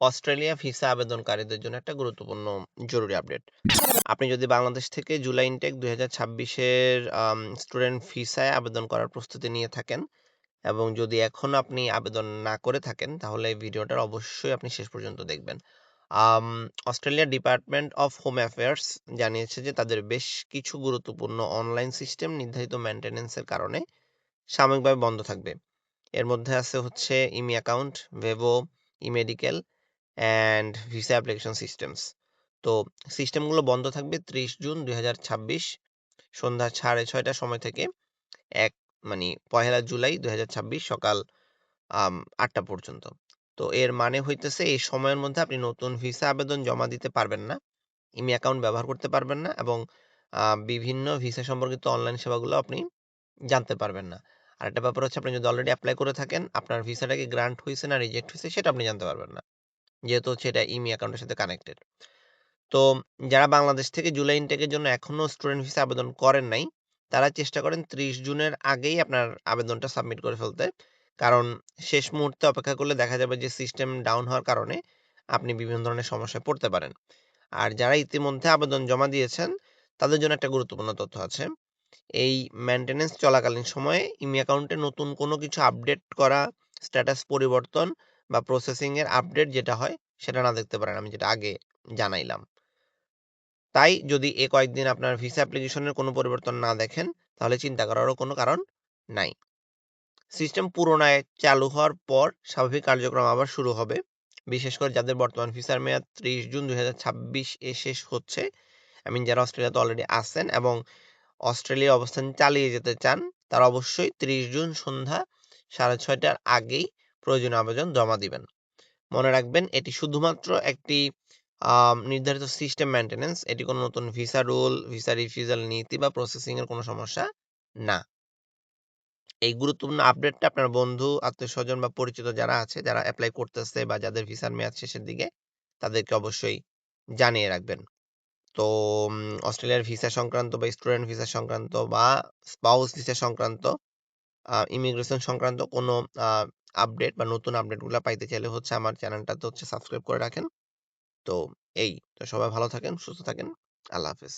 Australia visa আবেদনকারীদের জন্য একটা গুরুত্বপূর্ণ জরুরি আপডেট। আপনি যদি বাংলাদেশ থেকে জুলাই ইনটেক ২০২৬ এর স্টুডেন্ট ভিসায় আবেদন করার প্রস্তুতি নিয়ে থাকেন এবং যদি এখনো আপনি আবেদন না করে থাকেন তাহলে এই ভিডিওটার অবশ্যই আপনি শেষ পর্যন্ত দেখবেন। আম Australia department of home affairs জানিয়েছে যে তাদের বেশ কিছু গুরুত্বপূর্ণ অনলাইন সিস্টেম নির্ধারিত মেইনটেন্যান্সের কারণে সাময়িকভাবে বন্ধ থাকবে। এর মধ্যে আছে হচ্ছে immi account, VEVO, eMedical and visa application systems. তো সিস্টেমগুলো বন্ধ থাকবে ৩০ জুন ২০২৬ সন্ধ্যা ৬:৩০ সময় থেকে এক মানে ১লা জুলাই ২০২৬ সকাল ৮টা পর্যন্ত। তো এর মানে হইতেছে এই সময়ের মধ্যে আপনি নতুন ভিসা আবেদন জমা দিতে পারবেন না, ইমি অ্যাকাউন্ট ব্যবহার করতে পারবেন না এবং বিভিন্ন ভিসা সম্পর্কিত অনলাইন সেবাগুলো আপনি জানতে পারবেন না। আরেকটা ব্যাপার হচ্ছে আপনি যদি অলরেডি এপ্লাই করে থাকেন, আপনার ভিসাটা কি গ্রান্ট হইছে না রিজেক্ট হইছে সেটা আপনি জানতে পারবেন না। যেহেতু হচ্ছে এটা ইমি অ্যাকাউন্টের সাথে কানেক্টেড। তো যারা বাংলাদেশ থেকে জুলাই ইনটেকের জন্য এখনো স্টুডেন্ট ভিসা আবেদন করেন নাই, তারা চেষ্টা করেন ৩০ জুনের আগেই আপনার আবেদনটা সাবমিট করে ফেলতে। কারণ শেষ মুহূর্তে অপেক্ষা করলে দেখা যাবে যে সিস্টেম ডাউন হওয়ার কারণে আপনি বিভিন্ন ধরনের সমস্যায় পড়তে পারেন। আর যারা ইতিমধ্যে আবেদন জমা দিয়েছেন, তাদের জন্য একটা গুরুত্বপূর্ণ তথ্য আছে। এই মেইনটেন্যান্স চলাকালীন সময়ে ইমি অ্যাকাউন্টে নতুন কোনো কিছু আপডেট করা, স্ট্যাটাস পরিবর্তন বা প্রসেসিং এর আপডেট যেটা হয়, সেটা না দেখতে পারেন। আমি যেটা আগে জানাইলাম। তাই যদি এ কয়েকদিন আপনার ভিসা অ্যাপ্লিকেশনের কোনো পরিবর্তন না দেখেন, তাহলে চিন্তা করারও কোনো কারণ নাই। সিস্টেম পুনরায় চালু হওয়ার পর স্বাভাবিক কার্যক্রম আবার শুরু হবে। বিশেষ করে যাদের বর্তমান ভিসার মেয়াদ ৩০ জুন ২০২৬ এ শেষ হচ্ছে, যারা অস্ট্রেলিয়াতে অলরেডি আছেন এবং অস্ট্রেলিয়ায় অবস্থান চালিয়ে যেতে চান, তারা অবশ্যই ৩০ জুন সন্ধ্যা ৬:৩০টার আগেই প্রয়োজনীয় আবেদন জমা দিবেন। মনে রাখবেন এটি শুধুমাত্র একটি নির্ধারিত সিস্টেম মেইনটেন্যান্স। এটি কোনো নতুন ভিসা রুল, ভিসা রিফিউজাল নীতি বা প্রসেসিং এর কোনো সমস্যা না। এই গুরুত্বপূর্ণ আপডেটটা আপনার বন্ধু, আত্মীয়স্বজন বা পরিচিত যারা আছে, যারা এপ্লাই করতেছে বা যাদের ভিসার মেয়াদ শেষের দিকে, তাদেরকে অবশ্যই জানিয়ে রাখবেন। তো অস্ট্রেলিয়ার ভিসা সংক্রান্ত বা স্টুডেন্ট ভিসা সংক্রান্ত বা স্পাউস ভিসা সংক্রান্ত ইমিগ্রেশন সংক্রান্ত কোনো আ আপডেট বা নতুন আপডেটগুলা পাইতে চাইলে হচ্ছে আমার চ্যানেলটাতে হচ্ছে সাবস্ক্রাইব করে রাখেন। তো তো সবাই ভালো থাকেন, সুস্থ থাকেন। আল্লাহ হাফেজ।